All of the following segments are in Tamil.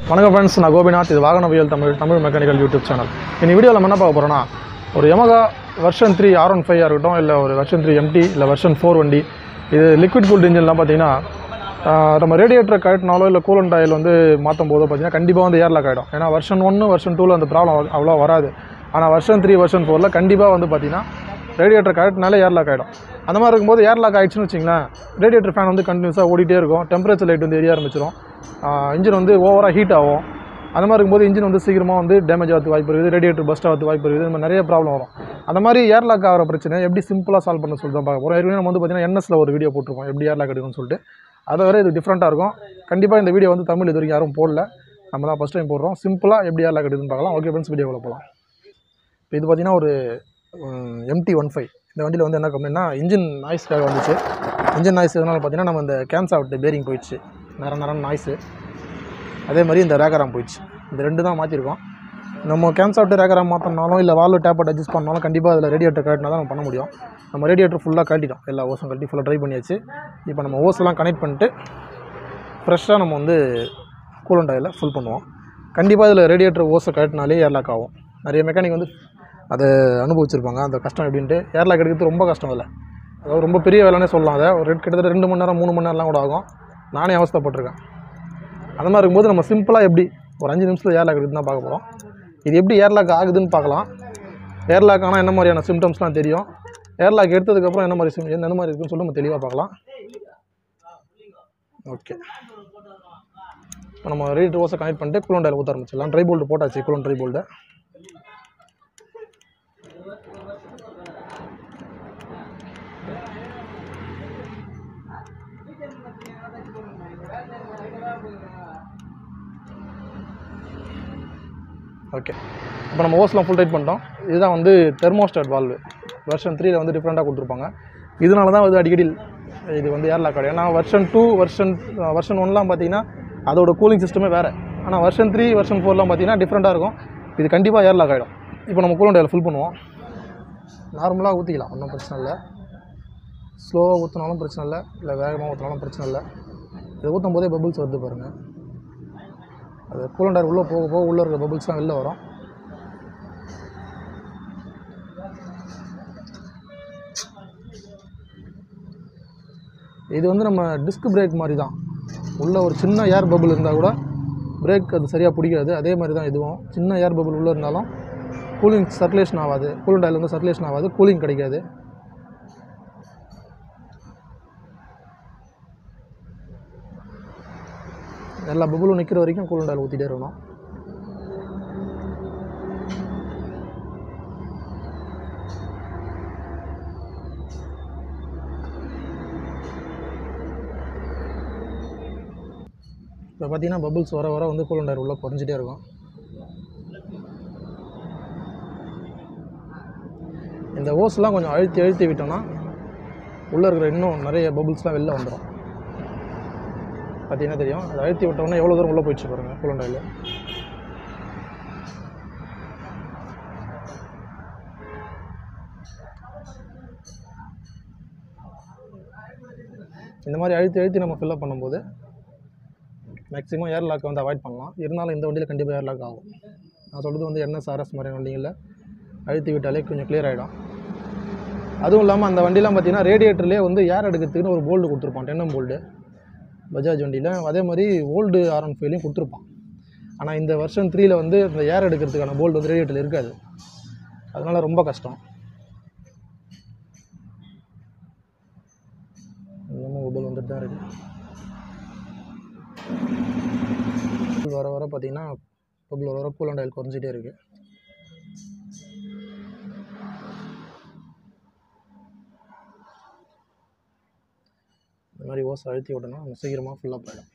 வணக்கம் ஃப்ரெண்ட்ஸ், நான் கோபிநாத். இது வாகனவியல் தமிழ் மெக்கானிக்கல் யூடியூப் சேனல். இந்த வீடியோவில் நம்ம என்ன பார்க்க போகிறோன்னா, ஒரு Yamaha வெர்ஷன் 3 R15 இருக்கட்டும், இல்லை ஒரு வெர்ஷன் 3 MT, இல்லை வெர்ஷன் 4 வண்டி, இது லிக்விட் கூல்டு இன்ஜின்லாம் பார்த்தீங்கன்னா நம்ம ரேடியேட்டரை கட்டினாலோ இல்லை கூலண்ட் ஆயில் வந்து மாற்றும் போதோ பார்த்தீங்கன்னா கண்டிப்பாக வந்து ஏர்லாக் ஆகிடும். ஏன்னா வெர்ஷன் 1 வெர்ஷன் 2 அந்த ப்ராப்ளம் அவ்வளோ வராது. ஆனால் வெர்ஷன் 3 வெர்ஷன் 4 கண்டிப்பாக வந்து பார்த்தீங்கன்னா ரேடியேட்டர் கட்டினாலே ஏர்லாக் ஆகிடும். அந்த மாதிரி இருக்கும்போது ஏர்லாக் ஆகிடுச்சுன்னு வச்சிங்களேன், ரேடியேட்டர் ஃபேன் வந்து கண்டினியூஸாக ஓடிட்டே இருக்கும், டெம்பரேச்சர் லைட் வந்து எரிய ஆரம்பிச்சிடும், இன்ஜின் வந்து ஓவராக ஹீட் ஆகும். அந்த மாதிரி இருக்கும்போது இன்ஜின் வந்து சீக்கிரமாக வந்து டேமேஜ் ஆகிறது வாய்ப்பு இருக்குது, ரேடியேட்டர் பஸ்ட் ஆகிறது வாய்ப்பு இருக்குது. இந்த மாதிரி நிறைய ப்ராப்ளம் வரும். அந்த மாதிரி ஏர்லாக் ஆகிற பிரச்சனை எப்படி சிம்பிளாக சால்வ் பண்ண சொல்லிட்டு தான் பார்க்க போகிறோம். ஏற்கனவே நம்ம வந்து பார்த்தீங்கன்னா NSல ஒரு வீடியோ போட்டிருக்கோம் எப்படி ஏர்லாக் எடுக்கணும்னு சொல்லிட்டு. அதை வரை இது டிஃப்ரெண்ட்டாக இருக்கும். கண்டிப்பாக இந்த வீடியோ வந்து தமிழ் இது வரைக்கும் யாரும் போடல, நம்ம தான் ஃபஸ்ட் டைம் போடுறோம். சிம்பிளாக எப்படி ஏர்லாக் எடுக்குதுன்னு பார்க்கலாம். ஓகே ஃப்ரெண்ட்ஸ், வீடியோவில் போகலாம். இப்போ இது பார்த்தீங்கன்னா ஒரு MT15. இந்த வண்டியில் வந்து என்ன கம்ப்ளைண்ட்னா இன்ஜின் நாய்ஸ்க்காக வந்துச்சு. இன்ஜின் நாய்ஸ் எதனால் பார்த்தீங்கன்னா நம்ம இந்த கேம்சாவுட் பேரிங் போயிடுச்சு, நேரம் நாய்ஸு. அதே மாதிரி இந்த ரேகராம் போயிடுச்சு. இந்த ரெண்டு தான் மாற்றிருக்கோம். நம்ம கேம்சாவுட்டு ரேகராம் மாற்றினாலும் இல்லை வால்வு டேப்பை அட்ஜஸ்ட் பண்ணாலும் கண்டிப்பாக அதில் ரேடியேட்டர் கட்டினா தான் நம்ம பண்ண முடியும். நம்ம ரேடியேட்டர் ஃபுல்லாக கட்டிட்டோம், எல்லா ஓஸும் கட்டி ஃபுல்லாக ட்ரை பண்ணியாச்சு. இப்போ நம்ம ஓஸெல்லாம் கனெக்ட் பண்ணிட்டு ஃப்ரெஷ்ஷாக நம்ம வந்து கூலண்ட் ஆயிலை ஃபுல் பண்ணுவோம். கண்டிப்பாக இதில் ரேடியேட்டர் ஓஸை கட்டினாலே ஏர்லாக் ஆகும். நிறைய மெக்கானிக் வந்து அதை அனுபவிச்சிருப்பாங்க, அந்த கஷ்டம் எப்படின்ட்டு. ஏர்லாக் எடுக்கிறது ரொம்ப கஷ்டம் இல்லை, அதாவது ரொம்ப பெரிய வேலைன்னே சொல்லலாம். அதை ஒரு கிட்டத்தட்ட 2 மணி நேரம் 3 மணி நேரம்லாம் கூட ஆகும். நானே அவஸ்தைப்பட்டிருக்கேன். அந்த மாதிரி இருக்கும்போது நம்ம சிம்பிளாக எப்படி ஒரு 5 நிமிஷத்தில் ஏர்லாக் எடுத்து தான் பார்க்க போகிறோம். இது எப்படி ஏர்லாக் ஆகுதுன்னு பார்க்கலாம். ஏர்லாக் ஆனால் என்ன மாதிரியான சிம்டம்ஸ்லாம் தெரியும், ஏர்லாக் எடுத்ததுக்கப்புறம் என்ன மாதிரி இருக்குன்னு சொல்லி நம்ம தெளிவாக பார்க்கலாம். ஓகே, இப்போ நம்ம ரேடியேட்டர் ஓஸை கனெக்ட் பண்ணிட்டு கூலண்ட் ஆயில் ஊற்ற ஆரம்பிச்சிடலாம். ட்ரை போல்டு போட்டாச்சு, கூலண்ட் ட்ரை போல்டு. ஓகே, இப்போ நம்ம ஓஸ்லாம் ஃபுல் டைட் பண்ணிட்டோம். இதுதான் வந்து தெர்மோஸ்டாட் வால்வு. வெர்ஷன் 3ல் வந்து டிஃப்ரெண்ட்டாக கொடுத்துருப்பாங்க. இதனால தான் வந்து அடிக்கடி இது வந்து ஏர்லாக் ஆகிடும். ஏன்னா வெர்ஷன் 2 வெர்ஷன் 1லாம் பார்த்தீங்கன்னா அதோட கூலிங் சிஸ்டமே வேறு. ஆனால் வெர்ஷன் 3 வெர்ஷன் 4லாம் பார்த்தீங்கன்னா டிஃப்ரெண்ட்டாக இருக்கும். இது கண்டிப்பாக ஏர்லாக் ஆகிடும். இப்போ நம்ம கூலண்ட் ஆயில் ஃபுல் பண்ணுவோம். நார்மலாக ஊற்றிக்கலாம், ஒன்றும் பிரச்சனை இல்லை. ஸ்லோவாக ஊற்றினாலும் பிரச்சனை இல்லை, இல்லை வேகமாக ஊற்றினாலும் பிரச்சனை இல்லை. இதை ஊற்றும் போதே பபுள்ஸ் வருது பாருங்கள். அது கூலண்ட் ஆயில் உள்ளே போக போக உள்ளே இருக்கிற பபுள்ஸ்லாம் வெளில வரும். இது வந்து நம்ம டிஸ்க் பிரேக் மாதிரி தான். உள்ளே ஒரு சின்ன ஏர் பபுள் இருந்தால் கூட பிரேக் அது சரியாக பிடிக்காது. அதே மாதிரி தான் இதுவும். சின்ன ஏர் பபுள் உள்ளே இருந்தாலும் கூலிங் சர்க்குலேஷன் ஆகாது, கூலண்ட் ஆயில் வந்து சர்க்குலேஷன் ஆகாது, கூலிங் கிடைக்காது. எல்லா பபுளும் நிற்கிற வரைக்கும் கூலண்ட் ஆயில் ஊற்றிட்டே இருக்கணும். இப்போ பார்த்தீங்கன்னா பபுள்ஸ் வர வர வந்து கூலண்ட் ஆயில் உள்ளே குறைஞ்சிட்டே இருக்கும். இந்த ஓஸ்லாம் கொஞ்சம் அழுத்தி விட்டோம்னா உள்ளே இருக்கிற இன்னும் நிறைய பபுள்ஸ்லாம் வெளில வந்துடும். பார்த்தீங்கன்னா தெரியும், அதை அழுத்தி விட்டோம்னா எவ்வளோ தூரம் உள்ளே போயிடுச்சு பாருங்கள் கூலண்ட் ஆயில். இந்த மாதிரி அழுத்தி நம்ம ஃபில்லப் பண்ணும்போது மேக்ஸிமம் ஏர்லாக்கை வந்து அவாய்ட் பண்ணலாம். இருந்தாலும் இந்த வண்டியில் கண்டிப்பாக ஏர்லாக் ஆகும். நான் சொல்கிறது வந்து NS RS மாதிரியான வண்டிகளில் அழுத்தி விட்டாலே கொஞ்சம் கிளியர் ஆகிடும். அதுவும் இல்லாமல் அந்த வண்டிலாம் பார்த்தீங்கன்னா ரேடியேட்டர்லேயே வந்து ஏர் எடுக்கிறதுக்குன்னு ஒரு போல்டு கொடுத்துருப்பான், 10M போல்டு பஜாஜ் வண்டியில். அதே மாதிரி ஓல்டு R15லையும் கொடுத்துருப்பான். ஆனால் இந்த வெர்ஷன் 3ல் வந்து இந்த ஏர் எடுக்கிறதுக்கான போல்டு வந்து ரேடியேட்டரில் இருக்காது. அதனால் ரொம்ப கஷ்டம். இன்னமும் மொபைல் வந்துட்டு தான் இருக்குது. வர வர பார்த்தீங்கன்னா பபுள் வர கூலண்ட் ஆயில் குறைஞ்சிட்டே இருக்குது. இந்த மாதிரி ஓஸ் அழுத்தி விட்டோம்னா நம்ம சீக்கிரமாக ஃபுல்லாக போயிடும்.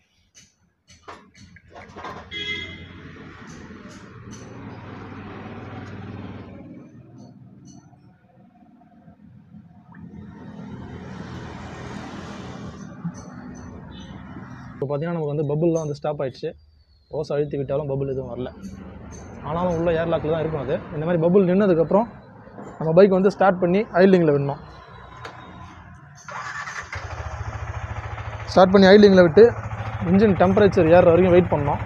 இப்போ பார்த்தீங்கன்னா நமக்கு வந்து பபுள்லாம் வந்து ஸ்டாப் ஆகிடுச்சு. ஓஸ் அழுத்தி விட்டாலும் பபுள் எதுவும் வரல. ஆனாலும் உள்ள ஏர்லாக்கில் தான் இருக்கும் அது. இந்த மாதிரி பபுள் நின்னதுக்கப்புறம் நம்ம பைக் வந்து ஸ்டார்ட் பண்ணி ஐட்லிங்கில் விடணும். ஸ்டார்ட் பண்ணி ஐட்லிங்கில் விட்டு இன்ஜின் டெம்பரேச்சர் ஏறுற வரைக்கும் வெயிட் பண்ணோம்.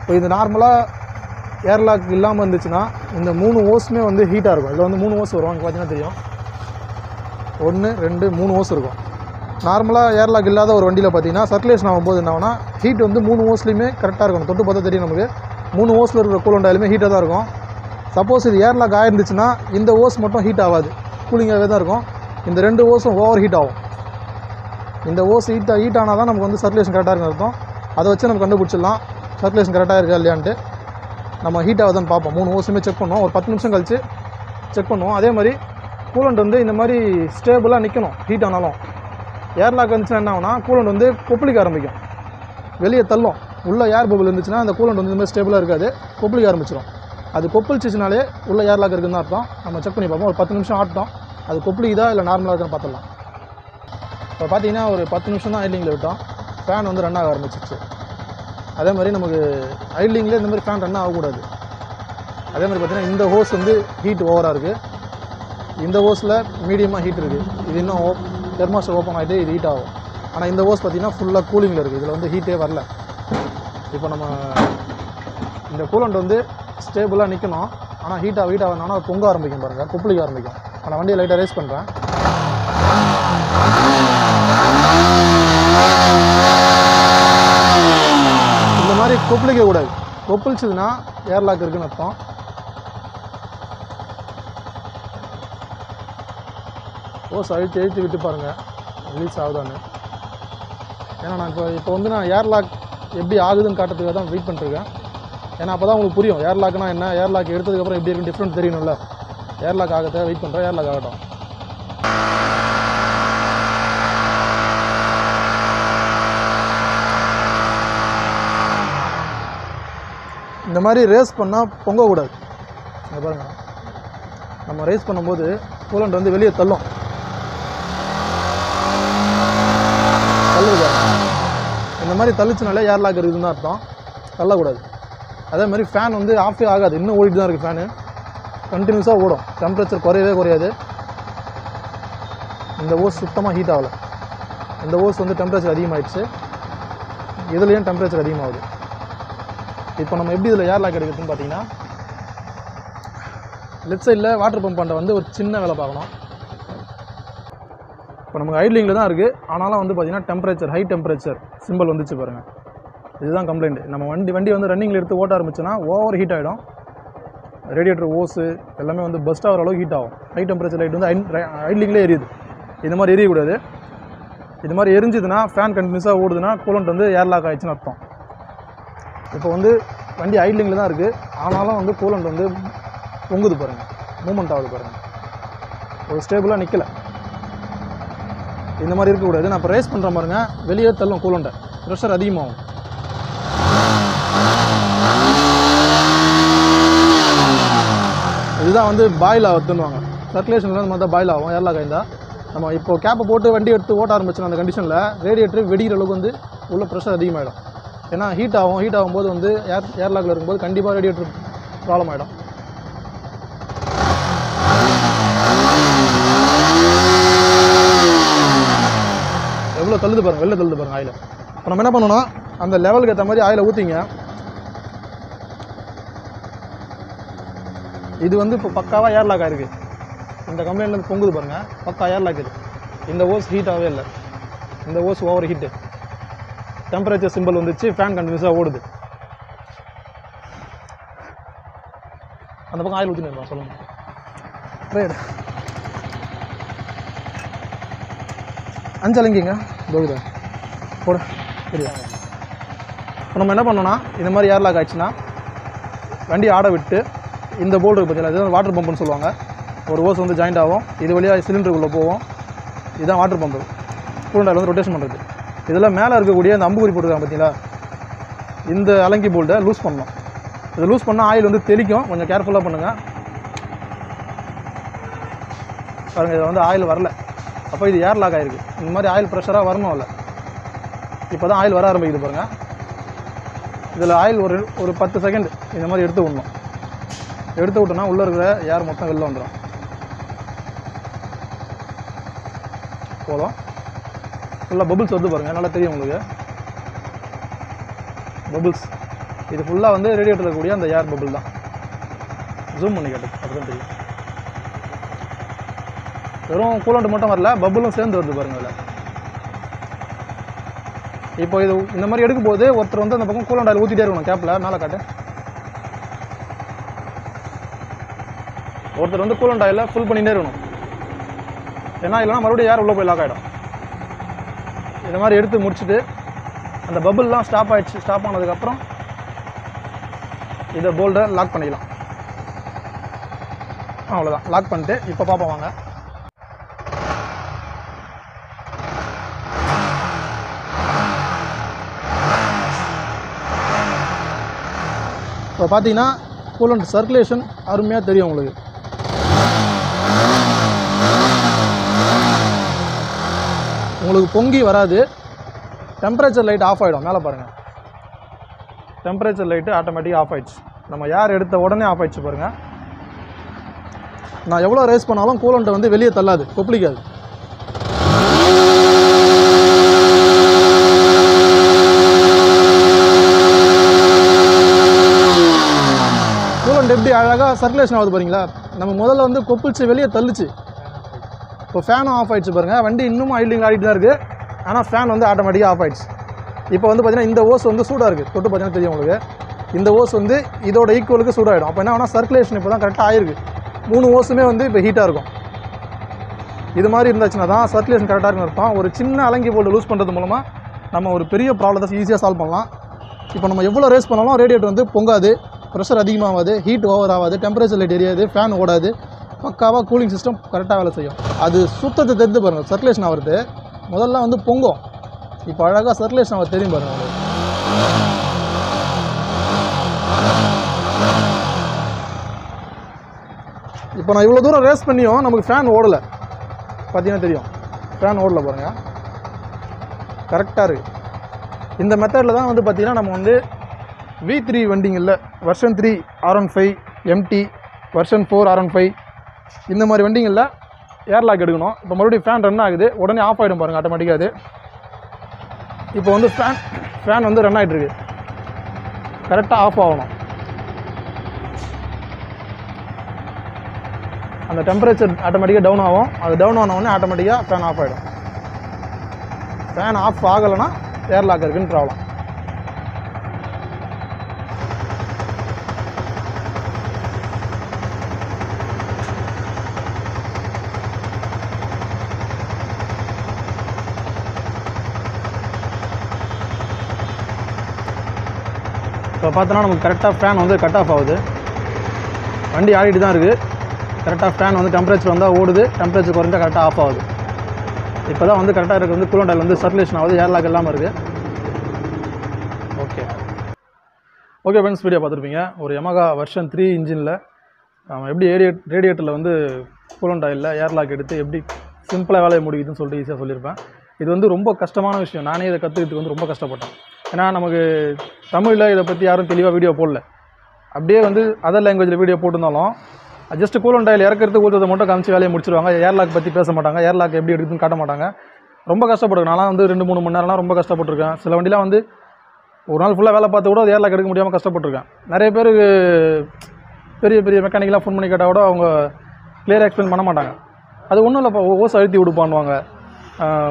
இப்போ இது நார்மலாக ஏர்லாக் இல்லாமல் இருந்துச்சுன்னா இந்த 3 ஓஸுமே வந்து ஹீட்டாக இருக்கும். இதில் வந்து 3 ஓஸ் வரும், அங்கே பார்த்தீங்கன்னா தெரியும். 1 2 3 ஓஸ் இருக்கும். நார்மலாக ஏர்லாக் இல்லாத ஒரு வண்டியில் பார்த்தீங்கன்னா சர்க்குலேஷன் ஆகும்போது என்ன ஆகும்னா ஹீட் வந்து 3 ஓஸ்லேயுமே கரெக்டாக இருக்கும். தொட்டு பார்த்தா தெரியும் நமக்கு 3 ஓஸில் இருக்கிற கூலண்ட் ஆயிலுமே ஹீட்டாக தான் இருக்கும். சப்போஸ் இது ஏர்லாக் ஆயிருந்துச்சுன்னா இந்த ஓஸ் மட்டும் ஹீட் ஆகாது, கூலிங்காகவே தான் இருக்கும். இந்த 2 ஓஸும் ஓவர் ஹீட் ஆகும். இந்த ஓஸ் ஹீட் ஆனால் தான் நமக்கு வந்து சர்க்குலேஷன் கரெக்டாக இருக்குன்னு அர்த்தம். அதை வச்சு நம்ம கண்டுபிடிச்சிடலாம் சர்க்குலேஷன் கரெக்டாக இருக்கா இல்லையான்ட்டு. நம்ம ஹீட் ஆகுதான்னு பார்ப்போம். 3 ஓஸுமே செக் பண்ணுவோம். ஒரு 10 நிமிஷம் கழித்து செக் பண்ணுவோம். அதே மாதிரி கூலண்ட் வந்து இந்த மாதிரி ஸ்டேபிளாக நிற்கணும். ஹீட் ஆனாலும் ஏர்லாக் இருந்துச்சுன்னா என்ன ஆகுனா கூலண்ட் வந்து கொப்பளிக்க ஆரம்பிக்கும், வெளியே தள்ளும். உள்ள ஏர் பபிள் இருந்துச்சுன்னா அந்த கூலண்ட் வந்து இந்த மாதிரி ஸ்டேபிளாக இருக்காது, கொப்பளிக்க ஆரம்பிச்சிடும். அது கொப்பளிச்சிச்சுனாலே உள்ள ஏர்லாக் இருக்குதுன்னு அர்த்தம். நம்ம செக் பண்ணி பார்ப்போம். ஒரு 10 நிமிஷம் ஆட்டோம், அது கொப்பளிக்குதா இல்லை நார்மலாக இருக்குன்னு பார்த்துடலாம். இப்போ பார்த்தீங்கன்னா ஒரு 10 நிமிஷம் தான் ஐட்லிங்கில் விட்டோம். ஃபேன் வந்து ரன் ஆக ஆரம்பிச்சிச்சு. அதே மாதிரி நமக்கு ஐட்லிங்கில் இந்த மாதிரி ஃபேன் ரன் ஆகக்கூடாது. அதே மாதிரி பார்த்தீங்கன்னா இந்த ஹோஸ் வந்து ஹீட் ஓவராக இருக்குது, இந்த ஹோஸில் மீடியமாக ஹீட் இருக்குது. இது இன்னும் தெர்மாஸ்டர் ஓப்பன் ஆகிட்டு இது ஹீட் ஆகும். ஆனால் இந்த ஹோஸ் பார்த்தீங்கன்னா ஃபுல்லாக கூலிங்கில் இருக்குது, இதில் வந்து ஹீட்டே வரல. இப்போ நம்ம இந்த கூலண்ட் வந்து ஸ்டேபிளாக நிற்கணும். ஆனால் ஹீட் ஆகணும்னா அது பொங்க ஆரம்பிக்கும் பாருங்கள், கொப்பளிக்க ஆரம்பிக்கும். நான் வண்டியை லைட்டாக ரேஸ் பண்ணுறேன். இந்த மாதிரி கொப்பளிக்க கூடாது. கொப்பளிச்சதுன்னா ஏர்லாக் இருக்குன்னு அர்த்தம். ஓஸ் அழுத்தி விட்டு பாருங்கள் ரிலீஸ் ஆகுதான்னு. ஏன்னா நான் இப்போ வந்து நான் ஏர்லாக் எப்படி ஆகுதுன்னு காட்டுறதுக்காக தான் வெயிட் பண்ணிருக்கேன். ஏன்னா அப்போ தான் உங்களுக்கு புரியும் ஏர்லாக்னா என்ன, ஏர்லாக் எடுத்ததுக்கப்புறம் எப்படி இருக்குன்னு டிஃப்ரெண்ட் தெரியணும்ல. ஏர்லாக் ஆகத்தை வெயிட் பண்ணுறேன். ஏர்லாக் ஆகட்டும். இந்த மாதிரி ரேஸ் பண்ணால் பொங்கக்கூடாது. இங்கே பாருங்கள், நம்ம ரேஸ் பண்ணும்போது கூலண்ட் வந்து வெளியே தள்ளும். தள்ளுது. இந்த மாதிரி தள்ளிச்சுனாலே ஏர்லாக் இருக்குதுன்னு அர்த்தம். தள்ளக்கூடாது. அதே மாதிரி ஃபேன் வந்து ஆஃபே ஆகாது, இன்னும் ஓடிட்டு தான் இருக்குது. ஃபேனு கண்டினியூஸாக ஓடும், டெம்பரேச்சர் குறையவே குறையாது. இந்த ஓஸ் சுத்தமாக ஹீட் ஆகலை. இந்த ஓஸ் வந்து டெம்பரேச்சர் அதிகமாகிடுச்சு, இதுலேயும் டெம்பரேச்சர் அதிகமாகுது. இப்போ நம்ம எப்படி இதில் ஏர்லாக் எடுக்கிறதுன்னு பார்த்தீங்கன்னா லெஃப்ட் சைடில் வாட்டர் பம்ப் பண்ண வந்து ஒரு சின்ன வேலை பார்க்கணும். இப்போ நமக்கு ஐட்லிங்கில் தான் இருக்குது, ஆனாலும் வந்து பார்த்திங்கன்னா டெம்பரேச்சர் ஹை டெம்பரேச்சர் சிம்பிள் வந்துச்சு பாருங்கள். இதுதான் கம்ப்ளைண்ட். நம்ம வண்டி வந்து ரன்னிங்கில் எடுத்து ஓட்ட ஆரம்பிச்சோன்னா ஓவர் ஹீட் ஆகிடும். ரேடியேட்டர் ஓஸு எல்லாமே வந்து பஸ்ட் ஆகிற அளவுக்கு ஹீட் ஆகும். ஹை டெம்பரேச்சர் லைட் வந்து ஐட்லிங்லேயே எரியுது. இந்த மாதிரி எரியக்கூடாது. இது மாதிரி எரிஞ்சுதுன்னா ஃபேன் கண்டினியூஸாக ஓடுதுன்னா கூலண்ட் வந்து ஏர்லாக் ஆகிடுச்சுன்னு அர்த்தம். இப்போ வந்து வண்டி ஐட்லிங்கில் தான் இருக்குது, ஆனாலும் வந்து கூலண்ட் வந்து பொங்குது பாருங்கள், மூமெண்ட் ஆகுது பாருங்கள், ஒரு ஸ்டேபிளாக நிற்கலை. இந்த மாதிரி இருக்கக்கூடாது. நான் இப்போ ரேஸ் பண்ணுற பாருங்க, வெளியே தள்ளும் கூலண்ட்டை, ப்ரெஷர் அதிகமாகும். இதுதான் வந்து பாயில் ஆகுதுன்னுவாங்க. சர்க்குலேஷனில் இந்த மாதிரி தான் பாயில் ஆகும் ஏர்லாக் ஆயிருந்தா. நம்ம இப்போ கேப்பை போட்டு வண்டி எடுத்து ஓட்ட ஆரம்பிச்சோம் அந்த கண்டிஷனில் ரேடியேட்டர் வெடிக்கிற அளவுக்கு வந்து உள்ள ப்ரெஷர் அதிகமாகிடும். ஏன்னா ஹீட் ஆகும்போது வந்து ஏர்லாக்கில் இருக்கும்போது கண்டிப்பாக ரேடியேட்டர் ப்ராப்ளம் ஆகிடும். எவ்வளோ தள்ளுது பாருங்கள், வெளில தள்ளுது பாருங்கள் ஆயில். இப்போ நம்ம என்ன பண்ணோன்னா அந்த லெவலுக்கு ஏற்ற மாதிரி ஆயிலை ஊற்றிங்க. இது வந்து இப்போ பக்காவாக ஏர்லாக் ஆகிருக்கு. இந்த கம்ப்ளைண்ட்லேருந்து பொங்குது பாருங்கள், பக்கா ஏர்லாக் இருக்குது. இந்த ஓஸ் ஹீட்டாகவே இல்லை, இந்த hose over heat. Temperature simple வந்துச்சு, ஃபேன் கண்டினியூஸாக ஓடுது. அந்த பக்கம் ஆயில் ஊற்றினு சொல்லுங்கள். ரைட் 5 அலங்கிங்க போகுது போட சரியா. இப்போ நம்ம என்ன பண்ணோன்னா இந்த மாதிரி ஏர்லாக் ஆகிடுச்சுன்னா வண்டி ஆட விட்டு இந்த போல்டு இருக்குது பார்த்தீங்களா, இதுதான் வாட்டர் பம்புன்னு சொல்லுவாங்க. ஒரு ஓஸ் வந்து ஜாயிண்ட் ஆகும், இது வழியாக சிலிண்டருக்குள்ளே போவோம். இதுதான் வாட்டர் பம்பு, கூலண்ட் ஆயில் வந்து ரொட்டேஷன் பண்ணுறது. இதெல்லாம் மேலே இருக்கக்கூடிய அந்த அம்புக்குறி போட்டுருக்காங்க பார்த்தீங்களா, இந்த அலங்கி போல்ட்டை லூஸ் பண்ணணும். இதை லூஸ் பண்ணால் ஆயில் வந்து தெளிக்கும், கொஞ்சம் கேர்ஃபுல்லாக பண்ணுங்கள். பாருங்கள், இதில் வந்து ஆயில் வரல, அப்போ இது ஏர்லாக் ஆகிருக்கு. இந்த மாதிரி ஆயில் ப்ரெஷராக வரணும் இல்லை. இப்போ தான் ஆயில் வர ஆரம்பிக்குது பாருங்கள். இதில் ஆயில் ஒரு 10 செகண்ட் இந்த மாதிரி எடுத்து விடணும். எடுத்து விட்டோன்னா உள்ளே இருக்கிற ஏர் மொத்தம் வெளில வந்துடும். போதும். ஃபுல்லாக பபுள்ஸ் வந்து பாருங்கள், நல்லா தெரியும் உங்களுக்கு பபுள்ஸ். இது ஃபுல்லாக வந்து ரேடியேட்டரில் இருக்கக்கூடிய அந்த ஏர் பபிள் தான். ஜூம் பண்ணி கேட்டு அதுதான் தெரியும். வெறும் கூலண்ட் மட்டும் வரல, பபுளும் சேர்ந்து வருது பாருங்கள் அதில். இப்போ இது இந்த மாதிரி எடுக்கும்போது ஒருத்தர் வந்து அந்த பக்கம் கூலண்ட் ஆயில் ஊற்றிட்டே இருக்கணும். கேப்பில் மேலே காட்டு. ஒருத்தர் வந்து கூலண்ட் ஆயிலில் ஃபுல் பண்ணிகிட்டே இருக்கணும். ஏன்னா இல்லைனா மறுபடியும் ஏர் உள்ளே போய் லாக் ஆகிடும். இந்த மாதிரி எடுத்து முடிச்சுட்டு அந்த பபுள்லாம் ஸ்டாப் ஆகிடுச்சு. ஸ்டாப் ஆனதுக்கப்புறம் இதை போல்டை லாக் பண்ணிக்கலாம். அவ்வளோதான், லாக் பண்ணிட்டு இப்போ பார்ப்போம் வாங்க. இப்போ பார்த்தீங்கன்னா கூலண்ட் சர்க்குலேஷன் அருமையாக தெரியும் உங்களுக்கு. உங்களுக்கு பொங்கி வராது. டெம்பரேச்சர் லைட் ஆஃப் ஆகிடும். மேலே பாருங்கள், டெம்பரேச்சர் லைட்டு ஆட்டோமேட்டிக்காக ஆஃப் ஆகிடுச்சு. நம்ம ஏர் எடுத்த உடனே ஆஃப் ஆகிடுச்சு பாருங்கள். நான் எவ்வளோ ரேஸ் பண்ணாலும் கூலண்ட்டை வந்து வெளியே தள்ளாது, கொப்பளிக்காது. கூலண்ட் எப்படி அழகாக சர்க்குலேஷன் ஆகுது பாருங்களா. நம்ம முதல்ல வந்து கொப்பிளிச்சு வெளியே தள்ளுச்சு. இப்போ ஃபேனும் ஆஃப் ஆகிடுச்சு பாருங்கள். வண்டி இன்னமும் ஐடிங் ஆகிட்டு தான் இருக்குது. ஆனால் ஃபேன் வந்து ஆட்டோமேட்டிக்காக ஆஃப் ஆகிடுச்சு. இப்போ வந்து பார்த்திங்கன்னா இந்த ஓஸ் வந்து சூடாக இருக்குது. தொட்டு பார்த்தீங்கன்னா தெரியும் உங்களுக்கு. இந்த ஓஸ் வந்து இதோட ஈக்குவலுக்கு சூடாகிடும். அப்போ என்ன ஆனால் சர்க்குலேஷன் இப்போ தான் கரெக்டாக ஆயிருக்கு. 3 ஓஸுமே வந்து இப்போ ஹீட்டாக இருக்கும். இது மாதிரி இருந்துச்சுன்னா தான் சர்க்குலேஷன் கரெக்டாக இருக்குன்னு அர்த்தம். ஒரு சின்ன அலங்கி போல்டு லூஸ் பண்ணுறது மூலமாக நம்ம ஒரு பெரிய ப்ராப்ளத்தை ஈஸியாக சால்வ் பண்ணலாம். இப்போ நம்ம எவ்வளோ ரேஸ் பண்ணாலும் ரேடியேட்டர் வந்து பொங்காது, ப்ரெஷர் அதிகமாகாது, ஹீட் ஓவர் ஆகாது, டெம்பரேச்சர் லைட் எரியாது, ஃபேன் ஓடாது. பக்காவாக கூலிங் சிஸ்டம் கரெக்டாக வேலை செய்யும். அது சுத்தத்தை தெரிந்து பாருங்கள். சர்க்குலேஷன் ஆகிறது முதல்ல வந்து பொங்கும். இப்போ அழகாக சர்க்குலேஷன் ஆக தெரியும் பாருங்கள் உங்களுக்கு. இப்போ நான் இவ்வளோ தூரம் ரேஸ் பண்ணியும் நமக்கு ஃபேன் ஓடலை. பார்த்தீங்கன்னா தெரியும், ஃபேன் ஓடலை பாருங்கள். கரெக்டாக இருக்குது. இந்த மெத்தடில் தான் வந்து பார்த்திங்கன்னா நம்ம வந்து V3 வண்டிங்களில் version 3 R15 MT, version 4 R15 இந்த மாதிரி வண்டிங்களில் ஏர்லாக் எடுக்கணும். இப்போ மறுபடியும் ஃபேன் ரன் ஆகுது, உடனே ஆஃப் ஆகிடும் பாருங்கள் ஆட்டோமேட்டிக்காக. அது இப்போ வந்து ஃபேன் வந்து ரன் ஆகிட்டுருக்கு. கரெக்டாக ஆஃப் ஆகணும். அந்த டெம்பரேச்சர் ஆட்டோமேட்டிக்காக டவுன் ஆகும். அது டவுன் ஆனவுடனே ஆட்டோமேட்டிக்காக ஃபேன் ஆஃப் ஆகிடும். ஃபேன் ஆஃப் ஆகலைன்னா ஏர்லாக் இருக்குன்னு ப்ராப்ளம். இப்போ பார்த்தோன்னா நமக்கு கரெக்டாக ஃபேன் வந்து கட் ஆஃப் ஆகுது. வண்டி ஆடிட்டு தான் இருக்குது. கரெக்டாக ஃபேன் வந்து டெம்பரேச்சர் வந்தால் ஓடுது, டெம்பரேச்சர் குறைஞ்சால் கரெக்டாக ஆஃப் ஆகுது. இப்போ தான் வந்து கரெக்டாக இருக்குது. வந்து கூலண்ட் ஆயில் வந்து சர்க்குலேஷன் ஆகுது, ஏர்லாக் இல்லாமல் இருக்குது. ஓகே ஃப்ரெண்ட்ஸ், வீடியோ பார்த்துருப்பீங்க. ஒரு Yamaha வெர்ஷன் 3 இன்ஜினில் எப்படி ரேடியேட்டரில் வந்து கூலண்ட் ஆயிலில் ஏர்லாக் எடுத்து எப்படி சிம்பிளாக வேலையை முடியுதுன்னு சொல்லிட்டு ஈஸியாக சொல்லியிருப்பேன். இது வந்து ரொம்ப கஷ்டமான விஷயம். நானே இதை கற்றுக்கிறதுக்கு வந்து ரொம்ப கஷ்டப்பட்டேன். ஏன்னா நமக்கு தமிழில் இதை பற்றி யாரும் தெளிவாக வீடியோ போடல. அப்படியே வந்து அதர் லாங்குவேஜில் வீடியோ போட்டிருந்தாலும் ஜஸ்ட் கூலண்ட் ஆயில் இறக்கிறது ஊற்றுறதை மட்டும் காமிச்சு வேலையை முடிச்சிருவாங்க. ஏர்லாக் பற்றி பேச மாட்டாங்க, ஏர்லாக் எப்படி எடுக்குதுன்னு காட்ட மாட்டாங்க. ரொம்ப கஷ்டப்படுறேன். நான்லாம் வந்து 2-3 மணி நேரம்லாம் ரொம்ப கஷ்டப்பட்டுருக்கேன். சில வண்டிலாம் வந்து ஒரு நாள் ஃபுல்லாக வேலை பார்த்து கூட அது ஏர்லாக் எடுக்க முடியாமல் கஷ்டப்பட்டுருக்கேன். நிறைய பேர் பெரிய பெரிய மெக்கானிக்கெலாம் ஃபோன் பண்ணி கேட்டால் கூட அவங்க கிளியராக எக்ஸ்பிளைன் பண்ண மாட்டாங்க. அது ஒன்றும் இல்லைப்பா, ஓஸ் அழுத்தி விடுப்பான்னுவாங்க,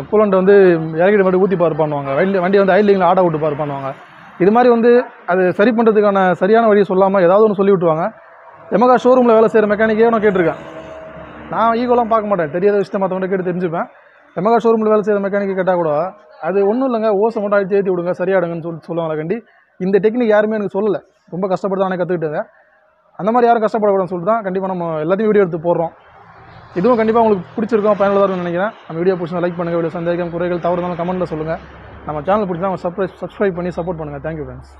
கூலண்ட் வந்து இறக்கிட்டு மட்டும் ஊற்றி பார்ப்பான்னுவாங்க, வண்டி வந்து ஐட்லிங்கில் ஆட விட்டு பார்ப்பான்னுவாங்க. இது மாதிரி வந்து அது சரி பண்ணுறதுக்கான சரியான வழியை சொல்லாமல் ஏதாவது ஒன்று சொல்லி விட்டுவாங்க. Yamaha ஷோரூமில் வேலை செய்கிற மெக்கானிக்கே நான் கேட்டிருக்கேன். நான் ஈகோலாம் பார்க்க மாட்டேன், தெரியாத விஷயத்தை மற்றவங்க கேட்டு தெரிஞ்சுப்பேன். Yamaha ஷோரூமில் வேலை செய்கிற மெக்கானிக்கு கேட்டால் கூட அது ஒன்றும் இல்லைங்க, ஓசை மட்டும் அழிச்சு ஏற்றி விடுங்க சரியாடுங்கன்னு சொல்லுவாங்க. கண்டி இந்த டெக்னிக் யாருமே எனக்கு சொல்லலை. ரொம்ப கஷ்டப்பட்டு தானே கற்றுக்கிட்டேங்க. அந்த மாதிரி யாரும் கஷ்டப்படக்கூடாதுன்னு சொல்லிட்டு தான் கண்டிப்பாக நம்ம எல்லாத்தையும் வீடியோ எடுத்து போடுறோம். இதுவும் கண்டிப்பாக உங்களுக்கு பிடிச்சிருக்கோம், பயனுள்ளதாக இருக்கும்னு நினைக்கிறேன். நம்ம வீடியோ பிடிச்சா லைக் பண்ணுங்கள். வீடியோ சந்தேகம் குறைகள் தவறு இருந்தாலும் கமெண்ட்டில் சொல்லுங்கள். நம்ம சேனல் பிடிச்சா சப்ஸ்கிரைப் பண்ணி சப்போர்ட் பண்ணுங்கள். Thank you friends.